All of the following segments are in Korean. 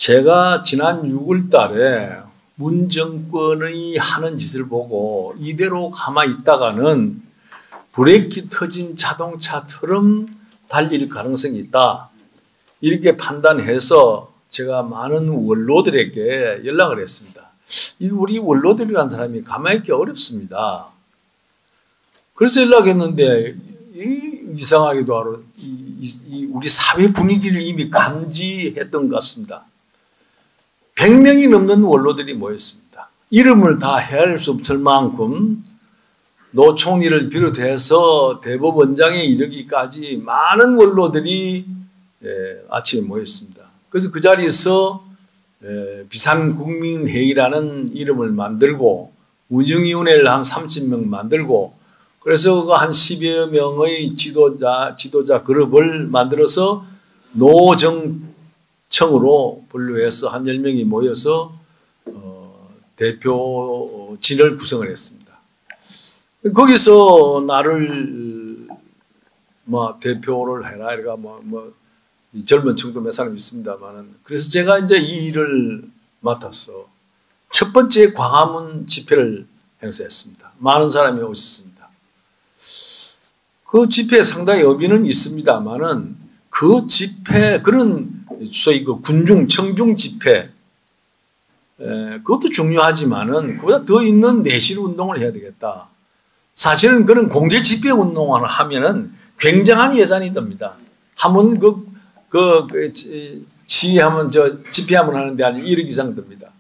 제가 지난 6월 달에 문 정권의 하는 짓을 보고 이대로 가만히 있다가는 브레이크 터진 자동차처럼 달릴 가능성이 있다. 이렇게 판단해서 제가 많은 원로들에게 연락을 했습니다. 우리 원로들이라는 사람이 가만히 있기 어렵습니다. 그래서 연락했는데 이상하게도 우리 사회 분위기를 이미 감지했던 것 같습니다. 100명이 넘는 원로들이 모였습니다. 이름을 다 헤아릴 수 없을 만큼 노 총리를 비롯해서 대법원장에 이르기까지 많은 원로들이 아침에 모였습니다. 그래서 그 자리에서 비상국민회의라는 이름을 만들고 운영위원회를 한 30명 만들고 그래서 그 한 10여 명의 지도자 그룹을 만들어서 노정청으로 분류해서 한 10명이 모여서 대표진을 구성을 했습니다. 거기서 나를 대표를 해라 이래가 젊은 층도 몇 사람 있습니다만은 그래서 제가 이제 이 일을 맡아서 첫 번째 광화문 집회를 행사했습니다. 많은 사람이 오셨습니다. 그 집회에 상당히 의미는 있습니다만은 그 집회 그런 소위 그 군중 청중 집회 그것도 중요하지만은 그보다 더 있는 내실 운동을 해야 되겠다. 사실은 그런 공개 집회 운동을 하면은 굉장한 예산이 듭니다. 한번 시위하면 집회하면 하는데 한 1억 이상 듭니다.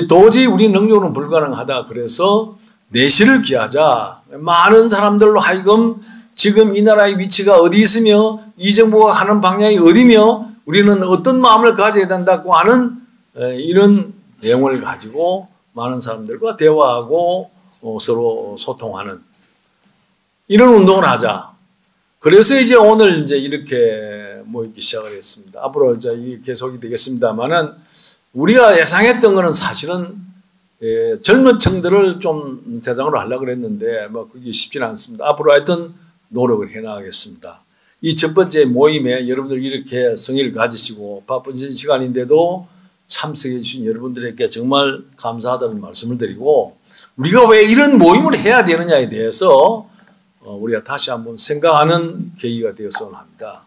도저히 우리 능력으로는 불가능하다. 그래서 내실을 기하자. 많은 사람들로 하여금 지금 이 나라의 위치가 어디 있으며 이 정부가 가는 방향이 어디며 우리는 어떤 마음을 가져야 된다고 하는 이런 내용을 가지고 많은 사람들과 대화하고 서로 소통하는 이런 운동을 하자. 그래서 이제 오늘 이제 이렇게 모이기 시작을 했습니다. 앞으로 이제 이게 계속이 되겠습니다만은 우리가 예상했던 거는 사실은 젊은 층들을 좀 대상으로 하려고 그랬는데 그게 쉽지는 않습니다. 앞으로 하여튼 노력을 해나가겠습니다. 이 첫 번째 모임에 여러분들 이렇게 성의를 가지시고 바쁜 시간인데도 참석해 주신 여러분들에게 정말 감사하다는 말씀을 드리고 우리가 왜 이런 모임을 해야 되느냐에 대해서 우리가 다시 한번 생각하는 계기가 되었으면 합니다.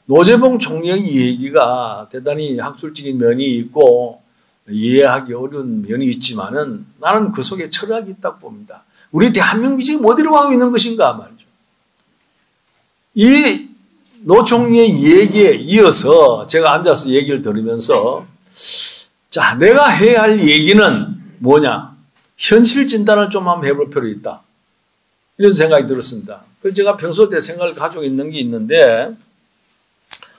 노재봉 총리의 얘기가 대단히 학술적인 면이 있고 이해하기 어려운 면이 있지만은 나는 그 속에 철학이 있다고 봅니다. 우리 대한민국이 지금 어디로 가고 있는 것인가 말이죠. 이 노 총리의 얘기에 이어서 제가 앉아서 얘기를 들으면서 자, 내가 해야 할 얘기는 뭐냐? 현실 진단을 좀 한번 해볼 필요 있다. 이런 생각이 들었습니다. 그래서 제가 평소 때 생각을 가지고 있는 게 있는데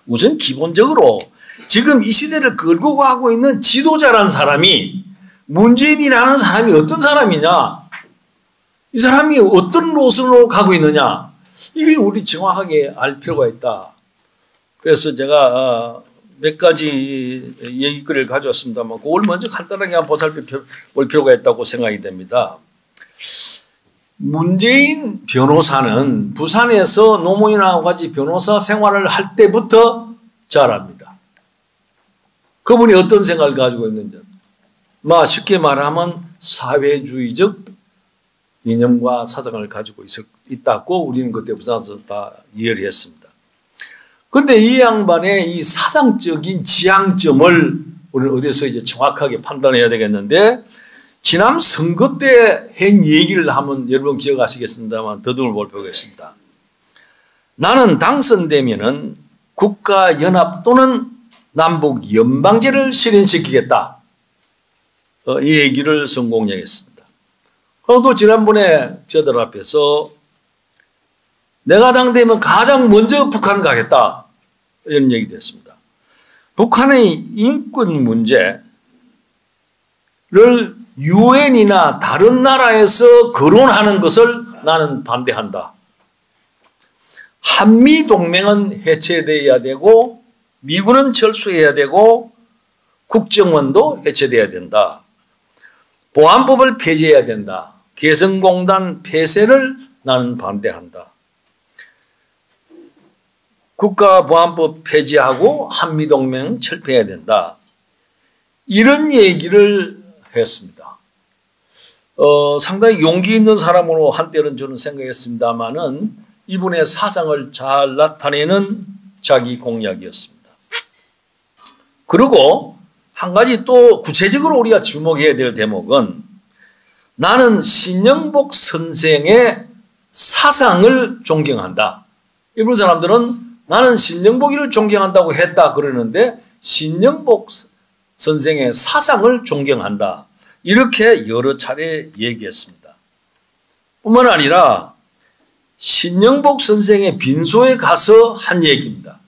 우선 기본적으로 지금 이 시대를 끌고 가고 있는 지도자라는 사람이 문재인이라는 사람이 어떤 사람이냐? 이 사람이 어떤 노선으로 가고 있느냐? 이게 우리 정확하게 알 필요가 있다. 그래서 제가 몇 가지 얘기거리를 가져왔습니다만 그걸 먼저 간단하게 한번 보살펴볼 필요가 있다고 생각이 됩니다. 문재인 변호사는 부산에서 노무현하고 같이 변호사 생활을 할 때부터 잘 압니다. 그분이 어떤 생각을 가지고 있는지. 쉽게 말하면 사회주의적 이념과 사상을 가지고 있다고 우리는 그때 부산에서 다 이해를 했습니다. 그런데 이 양반의 이 사상적인 지향점을 우리는 어디서 이제 정확하게 판단해야 되겠는데 지난 선거 때 한 얘기를 한번 여러분 기억하시겠습니다만 더듬어 볼 필요가 있습니다. 나는 당선되면은 국가연합 또는 남북 연방제를 실현시키겠다. 이 얘기를 성공적했습니다. 또 지난번에 저들 앞에서 내가 당되면 가장 먼저 북한 가겠다. 이런 얘기도 했습니다. 북한의 인권 문제를 유엔이나 다른 나라에서 거론하는 것을 나는 반대한다. 한미동맹은 해체되어야 되고 미군은 철수해야 되고 국정원도 해체돼야 된다. 보안법을 폐지해야 된다. 개성공단 폐쇄를 나는 반대한다. 국가보안법 폐지하고 한미동맹 철폐해야 된다. 이런 얘기를 했습니다. 상당히 용기 있는 사람으로 한때는 저는 생각했습니다만은 이분의 사상을 잘 나타내는 자기 공약이었습니다. 그리고 한 가지 또 구체적으로 우리가 주목해야 될 대목은 나는 신영복 선생의 사상을 존경한다. 일본 사람들은 나는 신영복이를 존경한다고 했다 그러는데 신영복 선생의 사상을 존경한다. 이렇게 여러 차례 얘기했습니다. 뿐만 아니라 신영복 선생의 빈소에 가서 한 얘기입니다.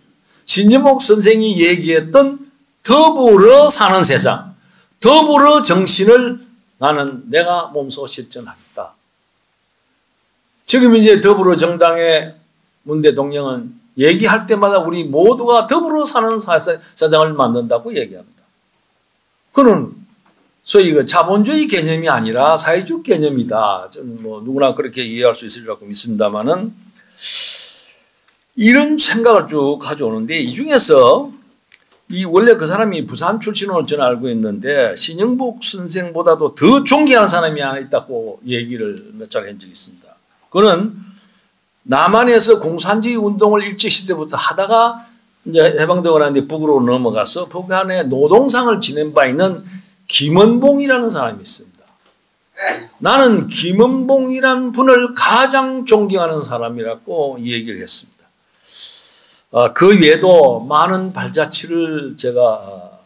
신영복 선생이 얘기했던 더불어 사는 세상, 더불어 정신을 나는 내가 몸소 실천하겠다. 지금 이제 더불어 정당의 문 대통령은 얘기할 때마다 우리 모두가 더불어 사는 사장을 만든다고 얘기합니다. 그는 소위 그 자본주의 개념이 아니라 사회주의 개념이다. 저는 뭐 누구나 그렇게 이해할 수 있으리라고 믿습니다만은 이런 생각을 쭉 가져오는데 이 중에서 원래 그 사람이 부산 출신으로 저는 알고 있는데 신영복 선생보다도 더 존경하는 사람이 하나 있다고 얘기를 몇 차례 한 적이 있습니다. 그는 남한에서 공산주의 운동을 일제시대부터 하다가 이제 해방되고 나는데 북으로 넘어가서 북한에 노동상을 지낸 바 있는 김원봉이라는 사람이 있습니다. 나는 김원봉이라는 분을 가장 존경하는 사람이라고 얘기를 했습니다. 그 외에도 많은 발자취를 제가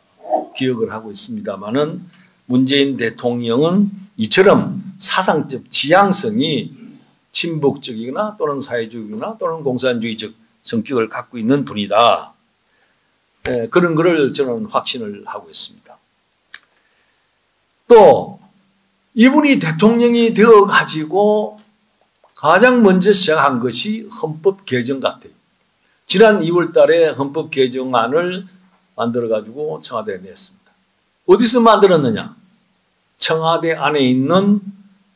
기억을 하고 있습니다만은 문재인 대통령은 이처럼 사상적 지향성이 친북적이거나 또는 사회주의거나 또는 공산주의적 성격을 갖고 있는 분이다. 그런 것을 저는 확신을 하고 있습니다. 또 이분이 대통령이 되어가지고 가장 먼저 시작한 것이 헌법 개정 같아요. 지난 2월 달에 헌법 개정안을 만들어가지고 청와대에 냈습니다. 어디서 만들었느냐? 청와대 안에 있는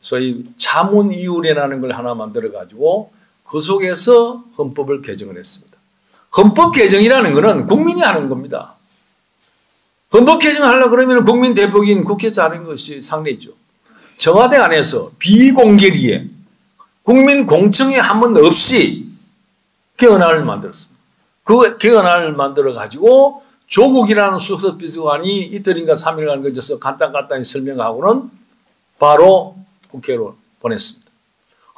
소위 자문위원회라는 걸 하나 만들어가지고 그 속에서 헌법을 개정을 했습니다. 헌법 개정이라는 것은 국민이 하는 겁니다. 헌법 개정을 하려고 그러면 국민 대표인 국회에서 하는 것이 상례죠. 청와대 안에서 비공개리에 국민 공청회 한 번 없이 개헌안을 만들었습니다. 그 개헌안을 만들어가지고 조국이라는 수석비서관이 이틀인가 3일간 걸쳐서 간단히 설명하고는 바로 국회로 보냈습니다.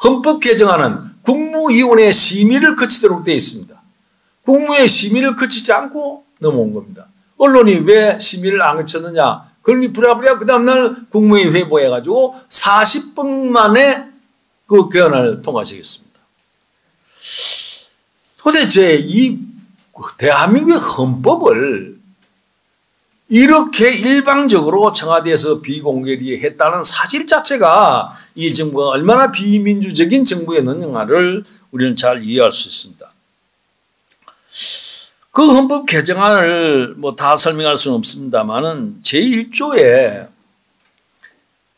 헌법 개정안은 국무위원회 심의를 거치도록 되어 있습니다. 국무회의 심의를 거치지 않고 넘어온 겁니다. 언론이 왜 심의를 안 거쳤느냐? 그러니 부랴부랴 그 다음날 국무회의 회부해가지고 40분 만에 그 개헌을 통과시켰습니다. 도대체 이 대한민국의 헌법을 이렇게 일방적으로 청와대에서 비공개리 했다는 사실 자체가 이 정부가 얼마나 비민주적인 정부였느냐를 우리는 잘 이해할 수 있습니다. 그 헌법 개정안을 뭐 다 설명할 수는 없습니다만은 제1조에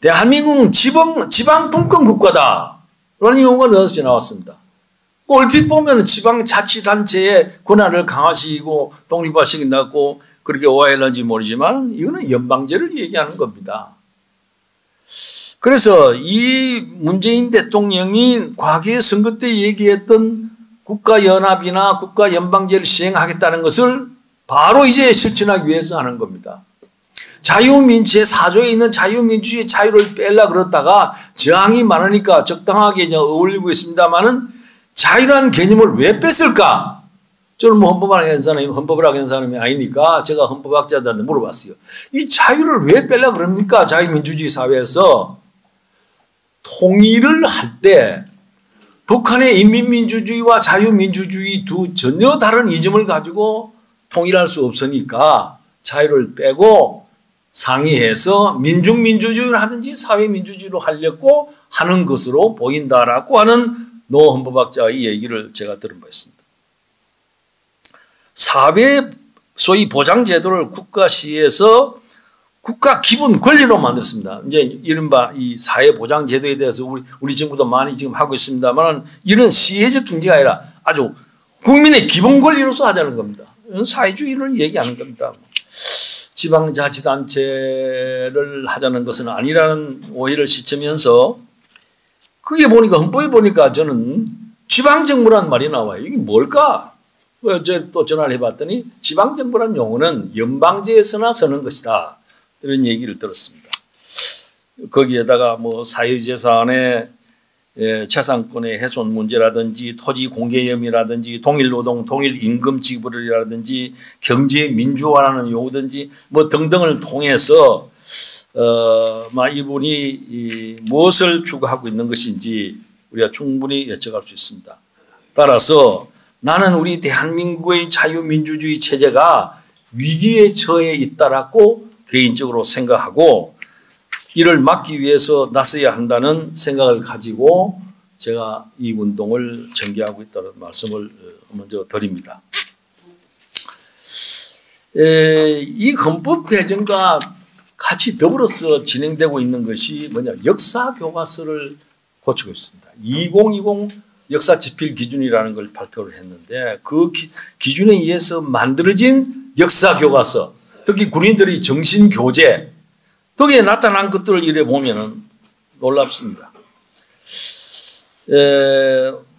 대한민국은 지방분권 국가다라는 용어가 넣어져 나왔습니다. 얼핏 보면 지방자치단체의 권한을 강화시키고 독립화시킨다고 그렇게 오해했는지 모르지만 이거는 연방제를 얘기하는 겁니다. 그래서 이 문재인 대통령이 과거의 선거 때 얘기했던 국가연합이나 국가연방제를 시행하겠다는 것을 바로 이제 실천하기 위해서 하는 겁니다. 자유민주의 사조에 있는 자유민주주의 자유를 빼려고 그러다가 저항이 많으니까 적당하게 어울리고 있습니다만은 자유라는 개념을 왜 뺐을까? 저는 뭐 헌법을 하는 사람이 아니니까 제가 헌법학자들한테 물어봤어요. 이 자유를 왜 빼려고 그럽니까? 자유민주주의 사회에서 통일을 할 때 북한의 인민민주주의와 자유민주주의 두 전혀 다른 이점을 가지고 통일할 수 없으니까 자유를 빼고 상의해서 민중민주주의를 하든지 사회민주주의로 하려고 하는 것으로 보인다라고 하는 노 헌법학자의 얘기를 제가 들은 바 있습니다. 사회 소위 보장제도를 국가시에서 국가 기본 권리로 만들었습니다. 이제 이른바 이 사회 보장 제도에 대해서 우리 정부도 많이 지금 하고 있습니다만 이런 시혜적 경제가 아니라 아주 국민의 기본 권리로서 하자는 겁니다. 사회주의를 얘기하는 겁니다. 지방자치단체를 하자는 것은 아니라는 오해를 씻으면서 그게 보니까 헌법에 보니까 저는 지방정부란 말이 나와요. 이게 뭘까? 어제 또 전화를 해봤더니 지방정부란 용어는 연방제에서나 쓰는 것이다. 이런 얘기를 들었습니다. 거기에다가 뭐 사유재산의 재산권의 훼손 문제라든지 토지 공개염이라든지 동일노동, 동일임금 지불이라든지 경제 민주화라는 용어든지 뭐 등등을 통해서 이분이 무엇을 추구하고 있는 것인지 우리가 충분히 예측할 수 있습니다. 따라서 나는 우리 대한민국의 자유민주주의 체제가 위기에 처해 있다라고 개인적으로 생각하고 이를 막기 위해서 나서야 한다는 생각을 가지고 제가 이 운동을 전개하고 있다는 말씀을 먼저 드립니다. 이 헌법 개정과 같이 더불어서 진행되고 있는 것이 뭐냐, 역사 교과서를 고치고 있습니다. 2020 역사 지필 기준이라는 걸 발표를 했는데 그 기준에 의해서 만들어진 역사 교과서, 특히 군인들의 정신 교재, 거기에 나타난 것들을 이래 보면은 놀랍습니다.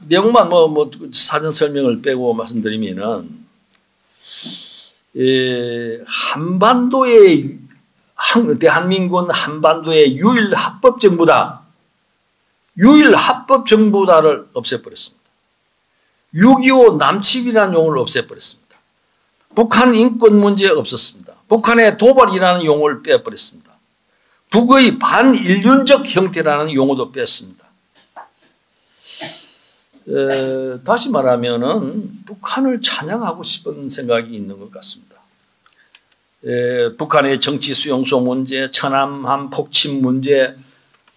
내용만 사전 설명을 빼고 말씀드리면은 대한민국은 한반도의 유일 합법 정부다. 유일 합법 정부다를 없애버렸습니다. 6.25 남침이라는 용어를 없애버렸습니다. 북한 인권 문제 없었습니다. 북한의 도발이라는 용어를 빼버렸습니다. 북의 반인륜적 형태라는 용어도 뺐습니다. 다시 말하면은 북한을 찬양하고 싶은 생각이 있는 것 같습니다. 북한의 정치 수용소 문제, 천안함 폭침 문제,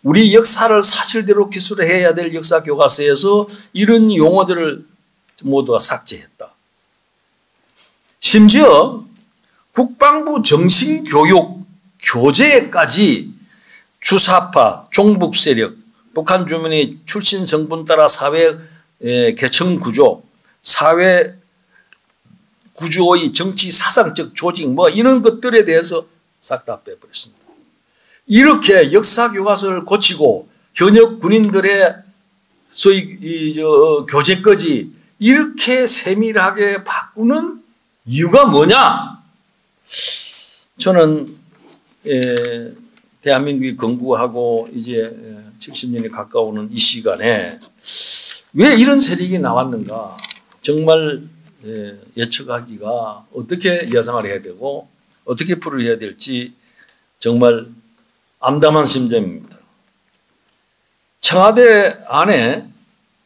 우리 역사를 사실대로 기술해야 될 역사 교과서에서 이런 용어들을 모두가 삭제했다. 심지어 국방부 정신교육 교재까지 주사파, 종북 세력, 북한 주민의 출신 성분 따라 사회 계층 구조, 사회 구조의 정치 사상적 조직 이런 것들에 대해서 싹 다 빼버렸습니다. 이렇게 역사 교과서를 고치고 현역 군인들의 소위 교재까지 이렇게 세밀하게 바꾸는 이유가 뭐냐? 저는 대한민국이 건국하고 이제 70년이 가까우는 이 시간에 왜 이런 세력이 나왔는가? 정말 예측하기가 어떻게 예상을 해야 되고 어떻게 풀을 해야 될지 정말 암담한 심정입니다. 청와대 안에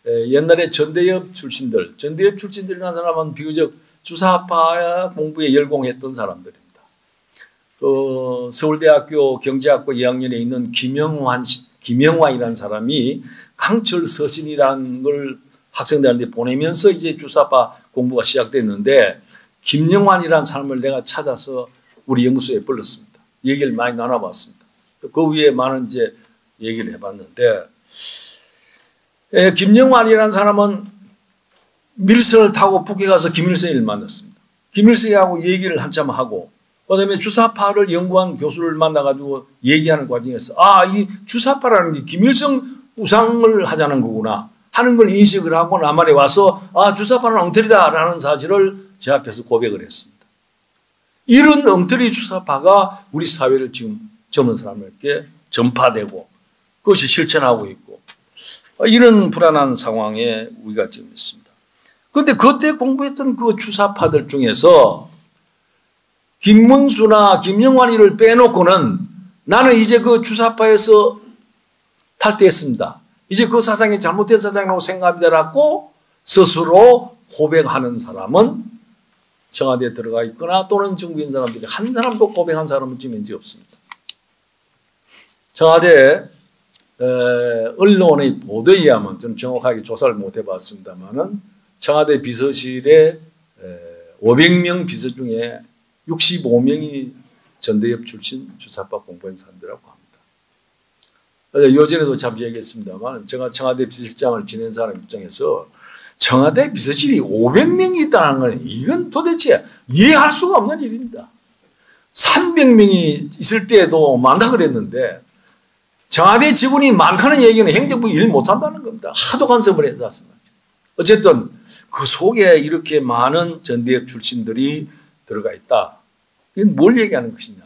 옛날에 전대협 출신들이라는 사람은 비교적 주사파 공부에 열공했던 사람들입니다. 서울대학교 경제학과 2학년에 있는 김영환이라는 사람이 강철 서신이라는 걸 학생들한테 보내면서 이제 주사파 공부가 시작됐는데 김영환이라는 사람을 내가 찾아서 우리 연구소에 불렀습니다. 얘기를 많이 나눠봤습니다. 그 위에 많은 이제 얘기를 해봤는데 김영환이라는 사람은 밀선을 타고 북에 가서 김일성을 만났습니다. 김일성하고 얘기를 한참 하고 그다음에 주사파를 연구한 교수를 만나가지고 얘기하는 과정에서 이 주사파라는 게 김일성 우상을 하자는 거구나 하는 걸 인식을 하고 남한에 와서 주사파는 엉터리다라는 사실을 제 앞에서 고백을 했습니다. 이런 엉터리 주사파가 우리 사회를 지금 젊은 사람에게 전파되고 그것이 실천하고 있고 이런 불안한 상황에 우리가 지금 있습니다. 그런데 그때 공부했던 그 주사파들 중에서 김문수나 김영환이를 빼놓고는 나는 이제 그 주사파에서 탈퇴했습니다. 이제 그 사상이 잘못된 사상이라고 생각합니다라고 스스로 고백하는 사람은 청와대에 들어가 있거나 또는 정부인 사람들이 한 사람도 고백한 사람은 지금 현재 없습니다. 청와대 언론의 보도에 의하면 저는 정확하게 조사를 못 해봤습니다만은 청와대 비서실에 500명 비서 중에 65명이 전대협 출신 주사파 공부한 사람들이라고 합니다. 요전에도 참 얘기했습니다만 제가 청와대 비서실장을 지낸 사람 입장에서 청와대 비서실이 500명이 있다는 건 이건 도대체 이해할 수가 없는 일입니다. 300명이 있을 때에도 많다 그랬는데 청와대 직원이 많다는 얘기는 행정부 일 못한다는 겁니다. 하도 간섭을 해서. 어쨌든 그 속에 이렇게 많은 전대협 출신들이 들어가 있다. 이건 뭘 얘기하는 것이냐.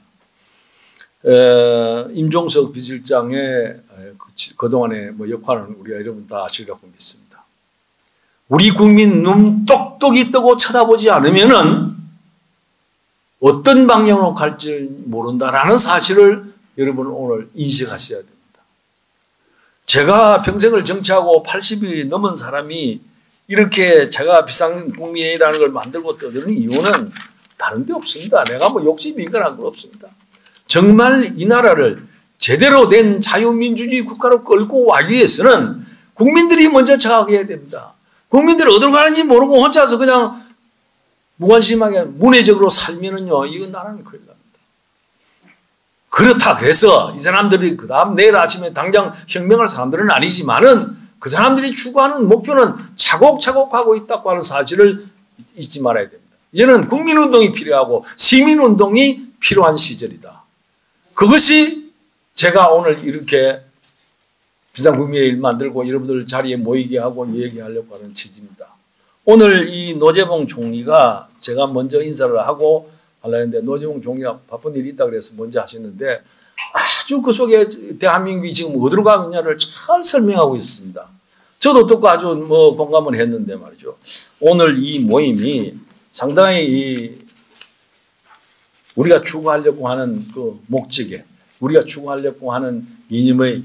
임종석 비서실장의 그동안의 역할은 우리가 여러분 다 아시리라고 믿습니다. 우리 국민 눈 똑똑히 뜨고 쳐다보지 않으면은 어떤 방향으로 갈지 모른다라는 사실을 여러분 오늘 인식하셔야 됩니다. 제가 평생을 정치하고 80이 넘은 사람이 이렇게 제가 비상국민회의라는 걸 만들고 떠드는 이유는 다른 데 없습니다. 내가 뭐 욕심이 있거나 그런 없습니다. 정말 이 나라를 제대로 된 자유민주주의 국가로 끌고 가기 위해서는 국민들이 먼저 자각해야 됩니다. 국민들이 어디로 가는지 모르고 혼자서 그냥 무관심하게 문외적으로 살면은요, 이건 나라는 큰일 납니다. 그렇다 그래서 이 사람들이 그 다음 내일 아침에 당장 혁명할 사람들은 아니지만은 그 사람들이 추구하는 목표는 차곡차곡 하고 있다고 하는 사실을 잊지 말아야 됩니다. 이제는 국민운동이 필요하고 시민운동이 필요한 시절이다. 그것이 제가 오늘 이렇게 비상국민회의를 만들고 여러분들 자리에 모이게 하고 얘기하려고 하는 취지입니다. 오늘 이 노재봉 총리가 제가 먼저 인사를 하고 하려고 했는데 노재봉 총리가 바쁜 일이 있다 그래서 먼저 하셨는데 아주 그 속에 대한민국이 지금 어디로 가느냐를 잘 설명하고 있습니다. 저도 듣고 아주 공감을 했는데 말이죠. 오늘 이 모임이 상당히 우리가 추구하려고 하는 그 목적에 우리가 추구하려고 하는 이념의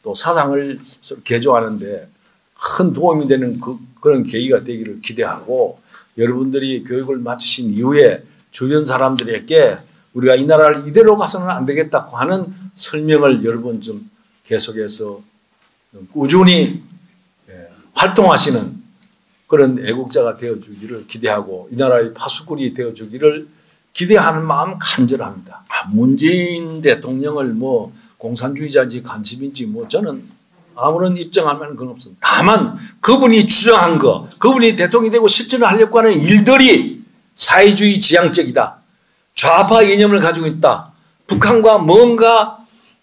또 사상을 개조하는데 큰 도움이 되는 그런 계기가 되기를 기대하고 여러분들이 교육을 마치신 이후에 주변 사람들에게 우리가 이 나라를 이대로 가서는 안 되겠다고 하는 설명을 여러분 좀 계속해서 꾸준히 활동하시는 그런 애국자가 되어주기를 기대하고 이 나라의 파수꾼이 되어주기를 기대하는 마음 간절합니다. 문재인 대통령을 공산주의자인지 간첩인지 저는 아무런 입장하면 그건 없습니다. 다만 그분이 주장한 거, 그분이 대통령이 되고 실천을 하려고 하는 일들이 사회주의 지향적이다. 좌파 이념을 가지고 있다. 북한과 뭔가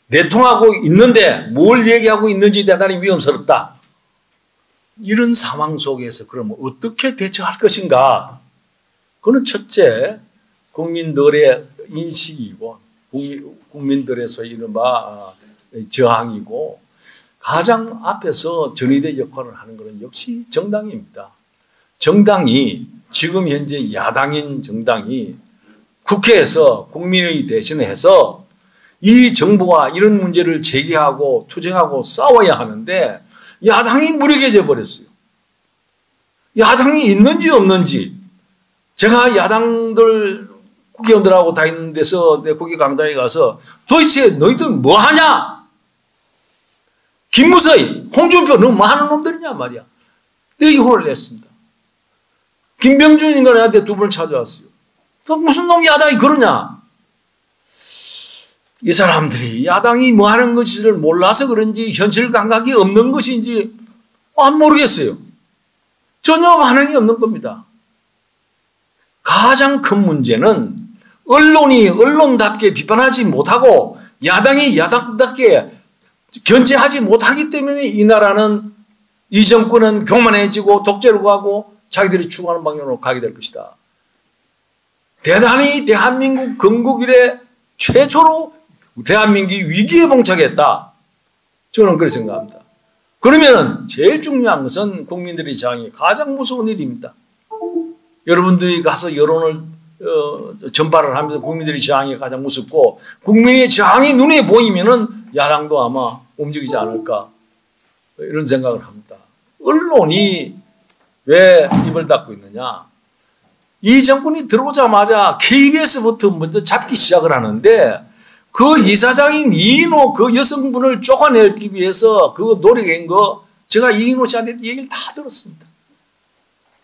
내통하고 있는데 뭘 얘기하고 있는지 대단히 위험스럽다. 이런 상황 속에서 그러면 어떻게 대처할 것인가? 그건 첫째 국민들의 인식이고 국민들의 소위 이른바 저항이고 가장 앞에서 전위대 역할을 하는 것은 역시 정당입니다. 정당이 지금 현재 야당인 정당이 국회에서 국민의 대신해서 이 정부가 이런 문제를 제기하고 투쟁하고 싸워야 하는데 야당이 무력해져 버렸어요. 야당이 있는지 없는지 제가 야당들 국회의원들하고 다 있는 데서 내 국회 강당에 가서 도대체 너희들 뭐 하냐? 김무서이, 홍준표 너 뭐 하는 놈들이냐 말이야. 내가 이 혼을 냈습니다. 김병준 인가 나한테 두 번 찾아왔어요. 너 무슨 놈 야당이 그러냐? 이 사람들이 야당이 뭐 하는 것을 몰라서 그런지 현실 감각이 없는 것인지 모르겠어요. 전혀 반응이 없는 겁니다. 가장 큰 문제는 언론이 언론답게 비판하지 못하고 야당이 야당답게 견제하지 못하기 때문에 이 나라는 이 정권은 교만해지고 독재로 가고 자기들이 추구하는 방향으로 가게 될 것이다. 대단히 대한민국 건국 이래 최초로 대한민국이 위기에 봉착했다. 저는 그렇게 생각합니다. 그러면 제일 중요한 것은 국민들의 저항이 가장 무서운 일입니다. 여러분들이 가서 여론을 전파를 하면서 국민들의 저항이 가장 무섭고 국민의 저항이 눈에 보이면은 야당도 아마 움직이지 않을까 이런 생각을 합니다. 언론이 왜 입을 닫고 있느냐? 이 정권이 들어오자마자 KBS부터 먼저 잡기 시작을 하는데 그 이사장인 이인호 그 여성분을 쫓아내기 위해서 그 노력한 거 제가 이인호 씨한테 얘기를 다 들었습니다.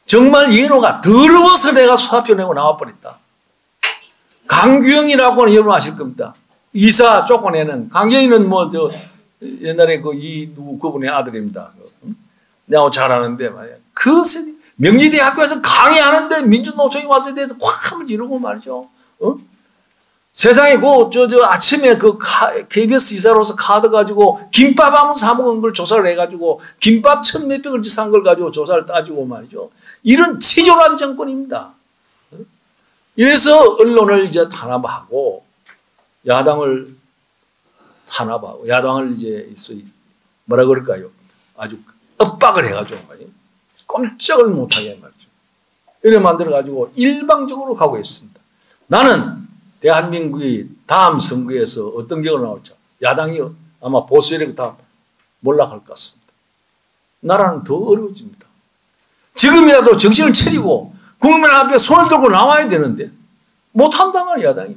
정말 이인호가 더러워서 내가 수사표 내고 나와버렸다. 강규영이라고는 여러분 아실 겁니다. 이사 쫓아내는 강규영은 옛날에 그분의 아들입니다. 내가 잘 아는데 말이야. 그 명지대학교에서 강의하는데 민주노총이 와서 대해서 콱 하면 이러고 말이죠. 세상에 아침에 KBS 이사로서 카드 가지고 김밥 한번 사먹은 걸 조사를 해가지고 김밥 1000몇 백을 산 걸 가지고 조사를 따지고 말이죠. 이런 치졸한 정권입니다. 이래서 언론을 이제 탄압하고 야당을 탄압하고 야당을 이제 뭐라 그럴까요? 아주 엇박을 해가지고 말이죠. 꼼짝을 못하게 말이죠. 이래 만들어가지고 일방적으로 가고 있습니다. 나는 대한민국이 다음 선거에서 어떤 결과가 나올지 야당이 아마 보수 세력이 다 몰락할 것 같습니다. 나라는 더 어려워집니다. 지금이라도 정신을 차리고 국민 앞에 손을 들고 나와야 되는데 못한단 말이야 야당이.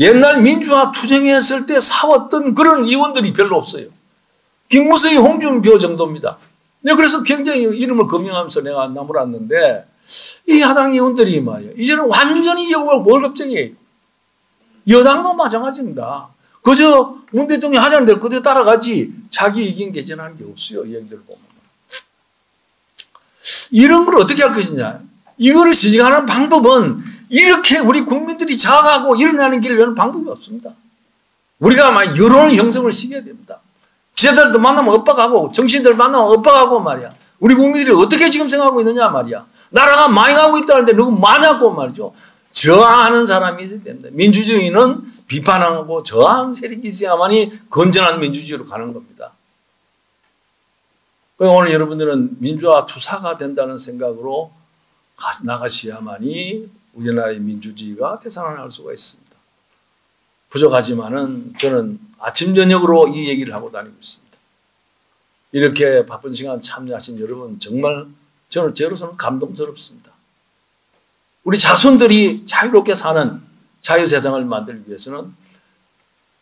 옛날 민주화 투쟁했을 때 싸웠던 그런 의원들이 별로 없어요. 김무성이 홍준표 정도입니다. 내가 그래서 굉장히 이름을 검증하면서 내가 나무랐는데 이 야당 의원들이 말이야 이제는 완전히 월급쟁이에요. 여당도 마찬가지입니다. 그저 문 대통령이 하자는 대로 그대로 따라가지 자기 이긴 개전하는 게 없어요. 이 얘기들 보면. 이런 걸 어떻게 할 것이냐. 이거를 지지하는 방법은 이렇게 우리 국민들이 자각하고 일어나는 길을 여는 방법이 없습니다. 우리가 막 여론을 형성을 시켜야 됩니다. 기자들도 만나면 엇박하고 정치인들 만나면 엇박하고 말이야. 우리 국민들이 어떻게 지금 생각하고 있느냐 말이야. 나라가 많이 가고 있다는데 누구 많냐고 말이죠. 저항하는 사람이 있어야 됩니다. 민주주의는 비판하고 저항 세력이 있어야만이 건전한 민주주의로 가는 겁니다. 오늘 여러분들은 민주화 투사가 된다는 생각으로 나가셔야만이 우리나라의 민주주의가 되살아날 수가 있습니다. 부족하지만은 저는 아침 저녁으로 이 얘기를 하고 다니고 있습니다. 이렇게 바쁜 시간 참여하신 여러분 정말 저로서는 감동스럽습니다. 우리 자손들이 자유롭게 사는 자유세상을 만들기 위해서는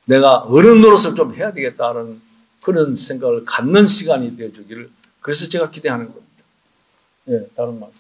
내가 어른으로서 좀 해야 되겠다는 그런 생각을 갖는 시간이 되어주기를 그래서 제가 기대하는 겁니다. 예, 다른 말씀.